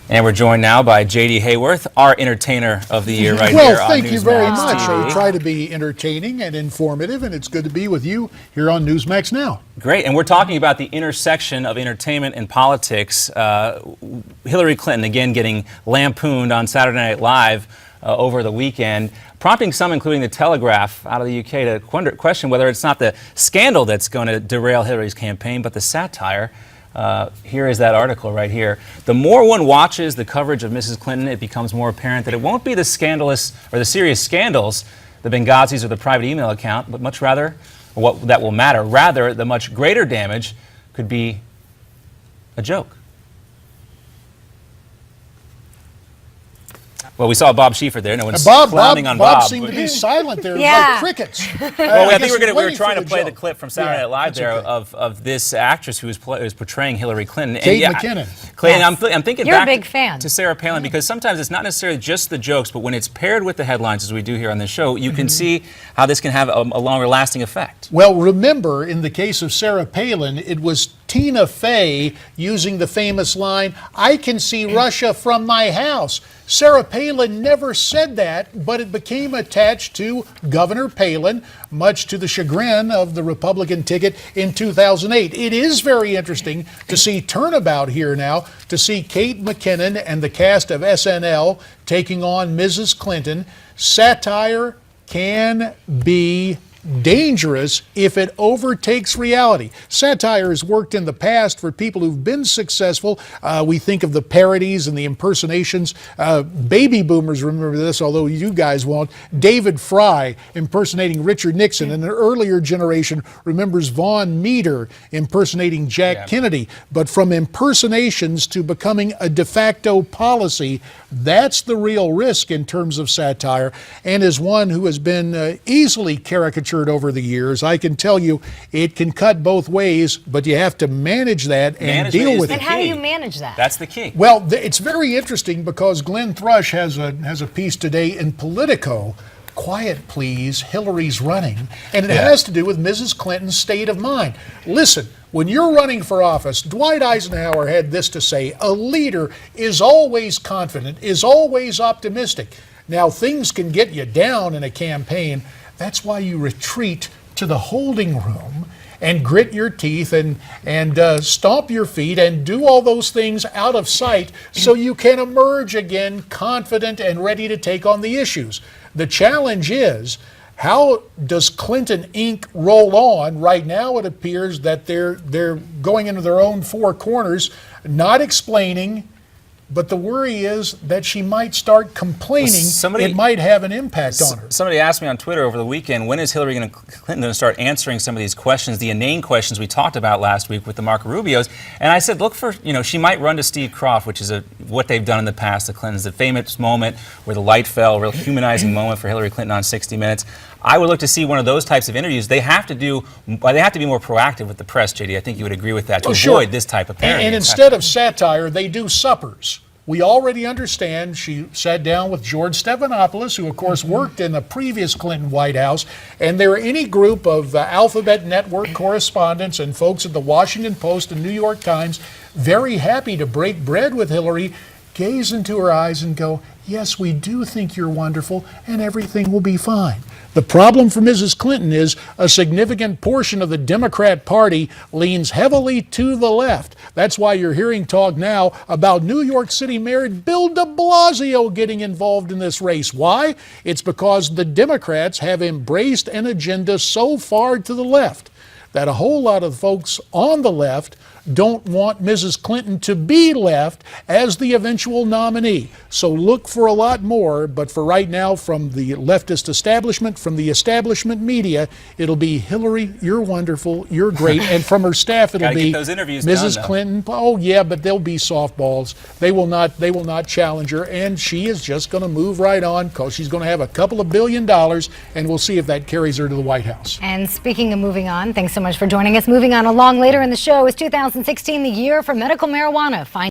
And we're joined now by JD Hayworth, our entertainer of the year here on Newsmax Well, thank you very much. TV. I try to be entertaining and informative, and it's good to be with you here on Newsmax Now. Great, and we're talking about the intersection of entertainment and politics. Hillary Clinton, again, getting lampooned on Saturday Night Live over the weekend, prompting some, including the Telegraph out of the UK, to question whether it's not the scandal that's going to derail Hillary's campaign, but the satire. Here is that article right here. The more one watches the coverage of Mrs. Clinton, it becomes more apparent that it won't be the scandalous or the serious scandals, the Benghazis or the private email account, but much rather what that will matter. Rather, the much greater damage could be a joke. Well, we saw Bob Schieffer there. No one's clowning on Bob. Bob seemed to be silent there, like crickets. Well, I think we were trying to play the clip from Saturday Night Live there of this actress who was portraying Hillary Clinton. Kate McKinnon. Clay, I'm thinking You're back a big fan. to Sarah Palin, because sometimes it's not necessarily just the jokes, but when it's paired with the headlines, as we do here on this show, you can see how this can have a longer lasting effect. Well, remember, in the case of Sarah Palin, it was Tina Fey using the famous line, "I can see Russia from my house." Sarah Palin never said that, but it became attached to Governor Palin, much to the chagrin of the Republican ticket in 2008. It is very interesting to see turnabout here now, to see Kate McKinnon and the cast of SNL taking on Mrs. Clinton. Satire can be dangerous if it overtakes reality. Satire has worked in the past for people who've been successful. We think of the parodies and the impersonations. Baby boomers remember this, although you guys won't. David Fry impersonating Richard Nixon, and an earlier generation remembers Vaughn Meader impersonating Jack Kennedy. But from impersonations to becoming a de facto policy, that's the real risk in terms of satire. And as one who has been easily caricatured over the years, I can tell you it can cut both ways, but you have to manage that and deal with it. And how do you manage that? That's the key. Well, it's very interesting because Glenn Thrush has a piece today in Politico. Quiet, please, Hillary's running. And it has to do with Mrs. Clinton's state of mind. Listen, when you're running for office, Dwight Eisenhower had this to say: a leader is always confident, is always optimistic. Now, things can get you down in a campaign. That's why you retreat to the holding room and grit your teeth and stomp your feet and do all those things out of sight so you can emerge again confident and ready to take on the issues. The challenge is, how does Clinton Inc. roll on? Right now it appears that they're going into their own four corners, not explaining. But the worry is that she might start complaining. It might have an impact on her. Somebody asked me on Twitter over the weekend, when is Hillary Clinton going to start answering some of these questions, the inane questions we talked about last week with the Marco Rubios? And I said, look for, she might run to Steve Croft, which is what they've done in the past, the Clintons, the famous moment where the light fell, a real humanizing moment for Hillary Clinton on 60 Minutes. I would look to see one of those types of interviews. They have to be more proactive with the press, JD. I think you would agree with that, to avoid this type of parody. And instead of satire, they do suppers. We already understand she sat down with George Stephanopoulos, who of course worked in the previous Clinton White House, and there are any group of Alphabet Network correspondents and folks at the Washington Post and New York Times very happy to break bread with Hillary, gaze into her eyes and go, yes, we do think you're wonderful and everything will be fine. The problem for Mrs. Clinton is a significant portion of the Democrat Party leans heavily to the left. That's why you're hearing talk now about New York City Mayor Bill de Blasio getting involved in this race. Why? It's because the Democrats have embraced an agenda so far to the left that a whole lot of folks on the left don't want Mrs. Clinton to be left as the eventual nominee. So look for a lot more, but for right now, from the leftist establishment, from the establishment media, it'll be Hillary, you're wonderful, you're great, and from her staff it'll be Mrs. Clinton. Oh yeah, but they'll be softballs. They will not challenge her, and she is just going to move right on because she's going to have a couple of $1 billion, and we'll see if that carries her to the White House. And speaking of moving on, thanks so much for joining us. Moving on along later in the show is 2016, the year for medical marijuana.